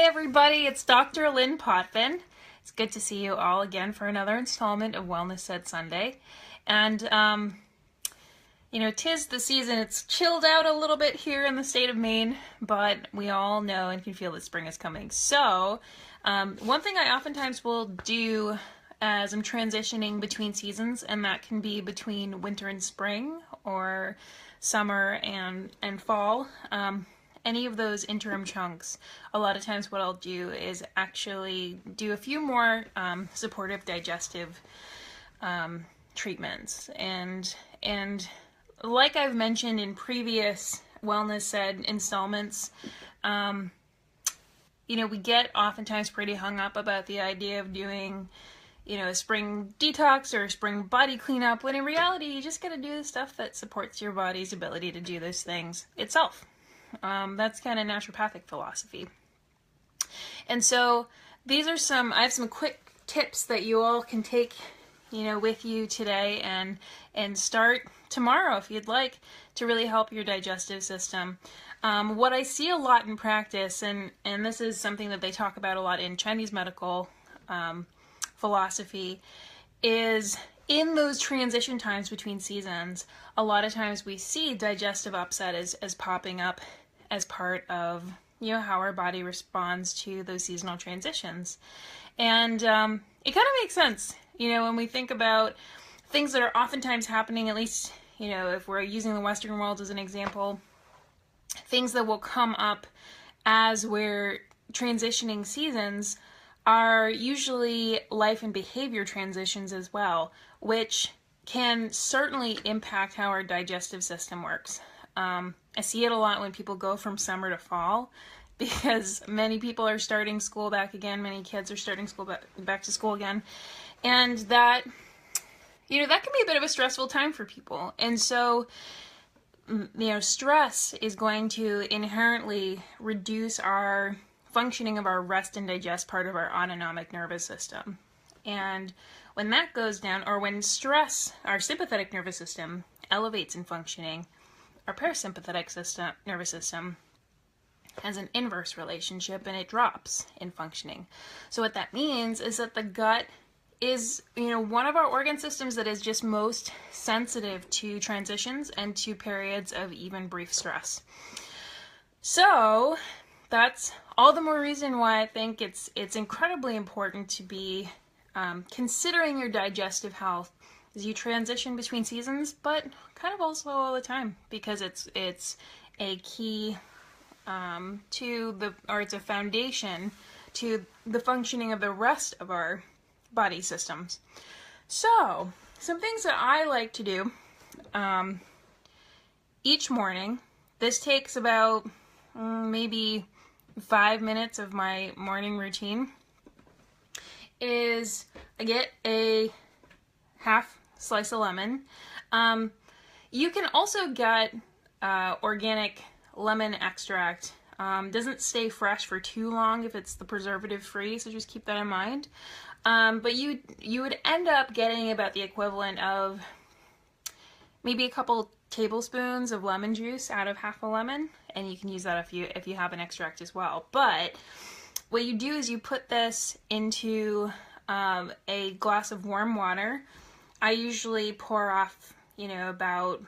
Hey everybody, it's Dr. Aline Potvin. It's good to see you all again for another installment of Wellness Said Sunday. And, tis the season. It's chilled out a little bit here in the state of Maine, but we all know and can feel that spring is coming. So, one thing I oftentimes will do as I'm transitioning between seasons, and that can be between winter and spring, or summer and fall, any of those interim chunks, a lot of times what I'll do is actually do a few more supportive digestive treatments. And like I've mentioned in previous Wellness Said installments, we get oftentimes pretty hung up about the idea of doing a spring detox or a spring body cleanup, when in reality you just gotta do the stuff that supports your body's ability to do those things itself. That's kind of naturopathic philosophy. And so I have some quick tips that you all can take, with you today and start tomorrow if you'd like, to really help your digestive system. What I see a lot in practice, and this is something that they talk about a lot in Chinese medical philosophy, is in those transition times between seasons, a lot of times we see digestive upset as popping up as part of how our body responds to those seasonal transitions. And it kind of makes sense, when we think about things that are oftentimes happening, at least, if we're using the Western world as an example, things that will come up as we're transitioning seasons are usually life and behavior transitions as well, which can certainly impact how our digestive system works. I see it a lot when people go from summer to fall, because many people are starting school back again, many kids are starting school back to school again, and that can be a bit of a stressful time for people. And so stress is going to inherently reduce our functioning of our rest and digest part of our autonomic nervous system. And when that goes down, or when stress, our sympathetic nervous system elevates in functioning, our parasympathetic nervous system has an inverse relationship, and it drops in functioning. So what that means is that the gut is, one of our organ systems that is just most sensitive to transitions and to periods of even brief stress. So that's all the more reason why I think it's incredibly important to be considering your digestive health as you transition between seasons, but kind of also all the time, because it's a key it's a foundation to the functioning of the rest of our body systems. So, some things that I like to do each morning. This takes about maybe 5 minutes of my morning routine. Is I get a half slice of lemon. You can also get organic lemon extract. Doesn't stay fresh for too long if it's the preservative free, so just keep that in mind. But you would end up getting about the equivalent of maybe a couple tablespoons of lemon juice out of half a lemon, and you can use that if you have an extract as well. But what you do is you put this into a glass of warm water. I usually pour off, about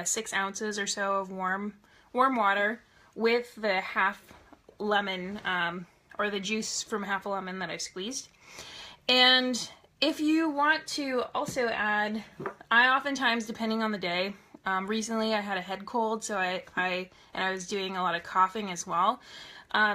6 ounces or so of warm water with the half lemon, or the juice from half a lemon that I've squeezed. And if you want to also add, I oftentimes, depending on the day, recently I had a head cold, so I was doing a lot of coughing as well.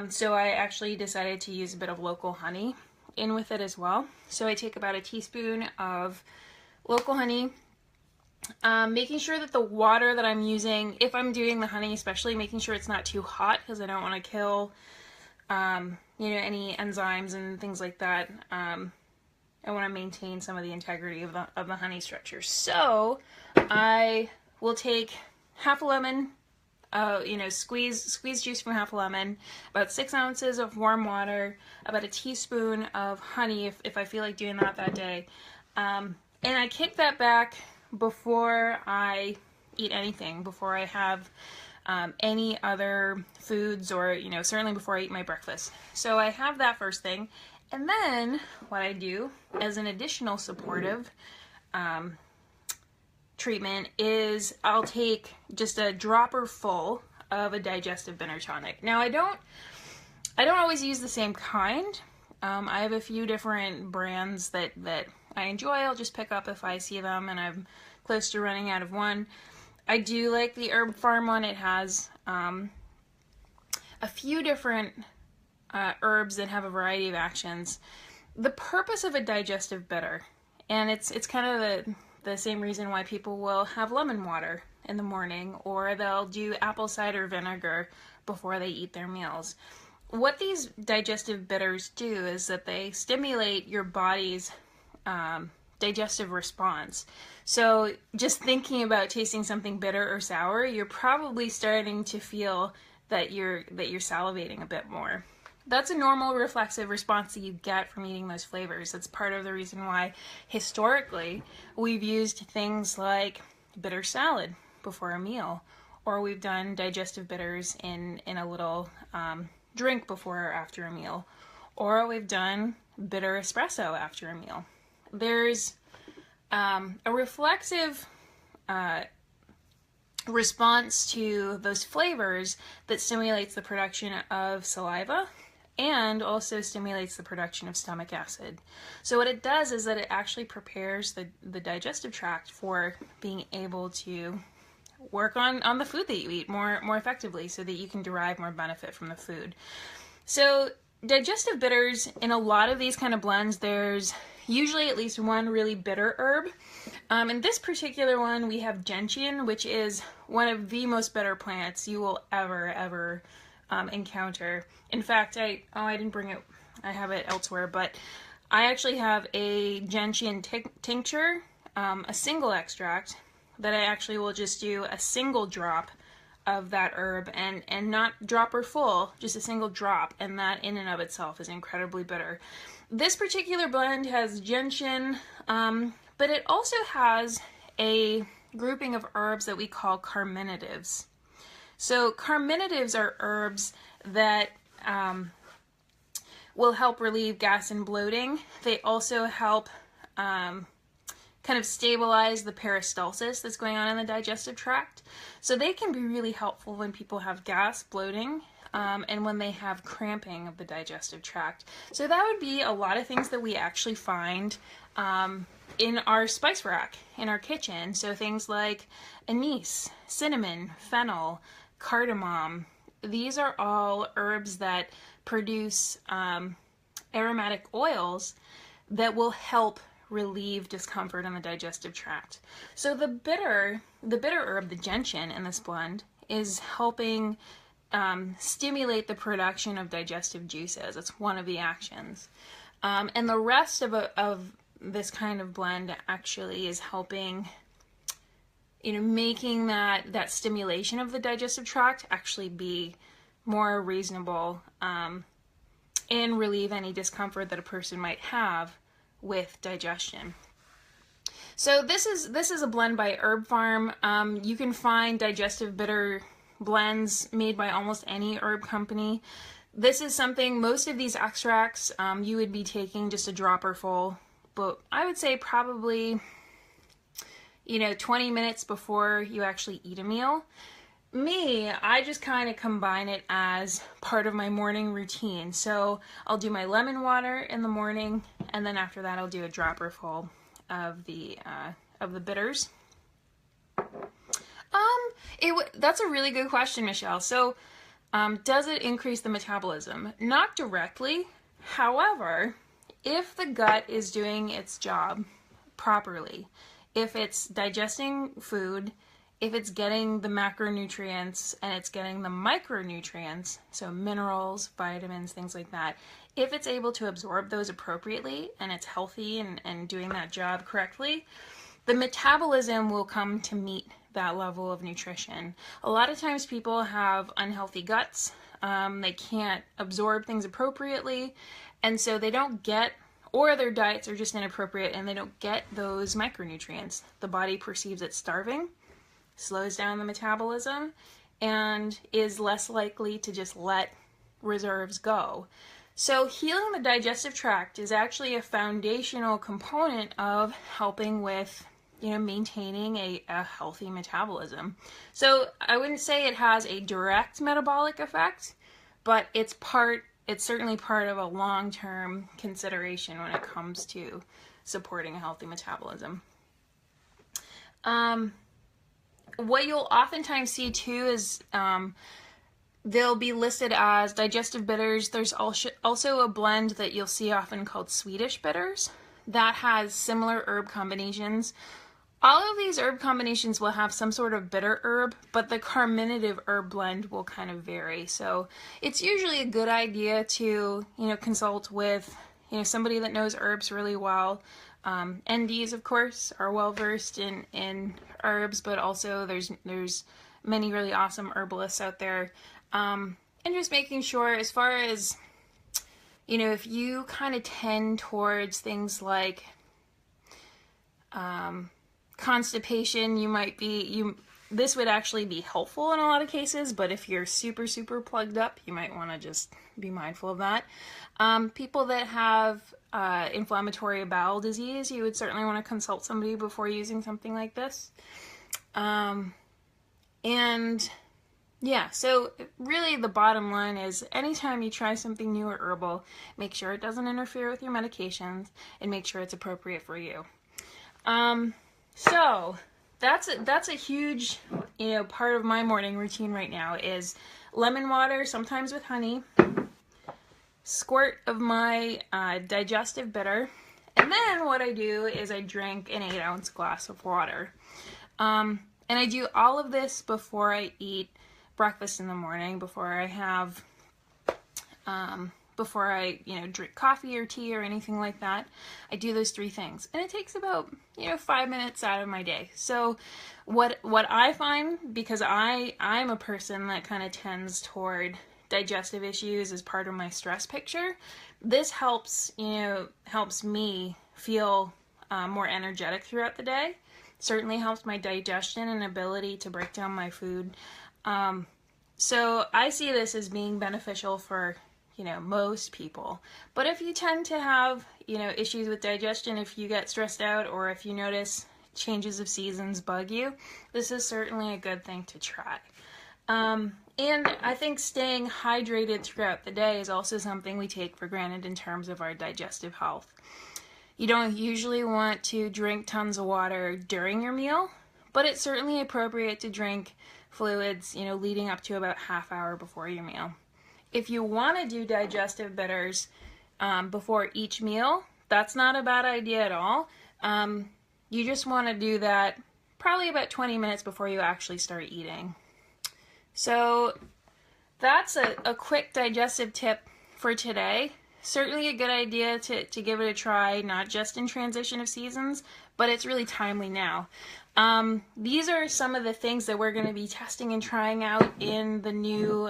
So I actually decided to use a bit of local honey in with it as well. So I take about a teaspoon of local honey, making sure that the water that I'm using, if I'm doing the honey especially, making sure it's not too hot, because I don't want to kill any enzymes and things like that. I want to maintain some of the integrity of the honey structure. So I will take half a lemon, squeeze juice from half a lemon, about 6 ounces of warm water, about a teaspoon of honey if I feel like doing that day. And I kick that back before I eat anything, before I have any other foods, or, you know, certainly before I eat my breakfast. So I have that first thing. And then what I do as an additional supportive treatment is I'll take just a dropper full of a digestive bitter tonic. Now I don't always use the same kind. I have a few different brands that I enjoy. I'll just pick up if I see them and I'm close to running out of one. I do like the Herb Farm one. It has a few different herbs that have a variety of actions. The purpose of a digestive bitter, and it's kind of the same reason why people will have lemon water in the morning, or they'll do apple cider vinegar before they eat their meals. What these digestive bitters do is that they stimulate your body's digestive response. So just thinking about tasting something bitter or sour, you're probably starting to feel that you're salivating a bit more. That's a normal reflexive response that you get from eating those flavors. That's part of the reason why historically we've used things like bitter salad before a meal, or we've done digestive bitters in a little drink before or after a meal, or we've done bitter espresso after a meal. There's a reflexive response to those flavors that stimulates the production of saliva and also stimulates the production of stomach acid. So what it does is that it actually prepares the digestive tract for being able to work on the food that you eat more effectively, so that you can derive more benefit from the food. So digestive bitters, in a lot of these kind of blends, there's usually at least one really bitter herb. In this particular one, we have gentian, which is one of the most bitter plants you will ever encounter. In fact, I didn't bring it, I have it elsewhere, but I actually have a gentian tincture, a single extract, that I actually will just do a single drop of that herb, and not dropper full, just a single drop, and that in and of itself is incredibly bitter. This particular blend has gentian, but it also has a grouping of herbs that we call carminatives. So carminatives are herbs that will help relieve gas and bloating. They also help kind of stabilize the peristalsis that's going on in the digestive tract. So they can be really helpful when people have gas, bloating, and when they have cramping of the digestive tract. So that would be a lot of things that we actually find in our spice rack, in our kitchen. So things like anise, cinnamon, fennel, cardamom. These are all herbs that produce aromatic oils that will help relieve discomfort in the digestive tract. So the bitter herb, the gentian in this blend, is helping stimulate the production of digestive juices. It's one of the actions. And the rest of this kind of blend actually is helping, making that stimulation of the digestive tract actually be more reasonable and relieve any discomfort that a person might have with digestion. So this is a blend by Herb Farm. You can find digestive bitter blends made by almost any herb company. This is something, most of these extracts you would be taking just a dropper full, but I would say probably 20 minutes before you actually eat a meal. Me, I just kind of combine it as part of my morning routine. So I'll do my lemon water in the morning, and then after that I'll do a dropper full of the bitters. That's a really good question, Michelle. So does it increase the metabolism? Not directly. However, if the gut is doing its job properly, if it's digesting food, if it's getting the macronutrients and it's getting the micronutrients, so minerals, vitamins, things like that, if it's able to absorb those appropriately and it's healthy and doing that job correctly, the metabolism will come to meet that level of nutrition. A lot of times people have unhealthy guts, they can't absorb things appropriately, and so they don't get, or their diets are just inappropriate and they don't get those micronutrients. The body perceives it starving, slows down the metabolism, and is less likely to just let reserves go. So healing the digestive tract is actually a foundational component of helping with, maintaining a healthy metabolism. So I wouldn't say it has a direct metabolic effect, but it's certainly part of a long-term consideration when it comes to supporting a healthy metabolism. What you'll oftentimes see too is they'll be listed as digestive bitters. There's also a blend that you'll see often called Swedish bitters that has similar herb combinations. All of these herb combinations will have some sort of bitter herb, but the carminative herb blend will kind of vary. So it's usually a good idea to, consult with, somebody that knows herbs really well. NDs, of course, are well versed in herbs, but also there's many really awesome herbalists out there. And just making sure, as far as, if you kind of tend towards things like constipation, this would actually be helpful in a lot of cases, but if you're super, super plugged up, you might want to just be mindful of that. People that have inflammatory bowel disease, you would certainly want to consult somebody before using something like this. So really the bottom line is anytime you try something new or herbal, make sure it doesn't interfere with your medications and make sure it's appropriate for you. So that's a huge, part of my morning routine right now is lemon water, sometimes with honey, squirt of my digestive bitter, and then what I do is I drink an 8-ounce glass of water. And I do all of this before I eat breakfast in the morning, before I drink coffee or tea or anything like that. I do those 3 things, and it takes about 5 minutes out of my day. So what I find, because I'm a person that kind of tends toward digestive issues as part of my stress picture, this helps me feel more energetic throughout the day. Certainly helps my digestion and ability to break down my food. So I see this as being beneficial for, most people. But if you tend to have, issues with digestion, if you get stressed out, or if you notice changes of seasons bug you, this is certainly a good thing to try. And I think staying hydrated throughout the day is also something we take for granted in terms of our digestive health. You don't usually want to drink tons of water during your meal, but it's certainly appropriate to drink fluids, leading up to about half hour before your meal. If you want to do digestive bitters before each meal, that's not a bad idea at all. You just want to do that probably about 20 minutes before you actually start eating. So that's a quick digestive tip for today. Certainly a good idea to give it a try, not just in transition of seasons, but it's really timely now. These are some of the things that we're going to be testing and trying out in the new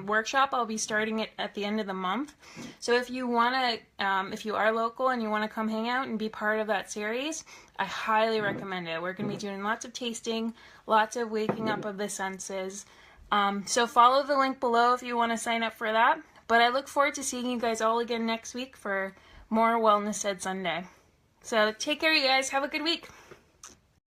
workshop. I'll be starting it at the end of the month. So if you are local and you want to come hang out and be part of that series, I highly recommend it. We're going to be doing lots of tasting, lots of waking up of the senses. So follow the link below if you want to sign up for that. But I look forward to seeing you guys all again next week for more Wellness Said Sunday. So take care, you guys. Have a good week.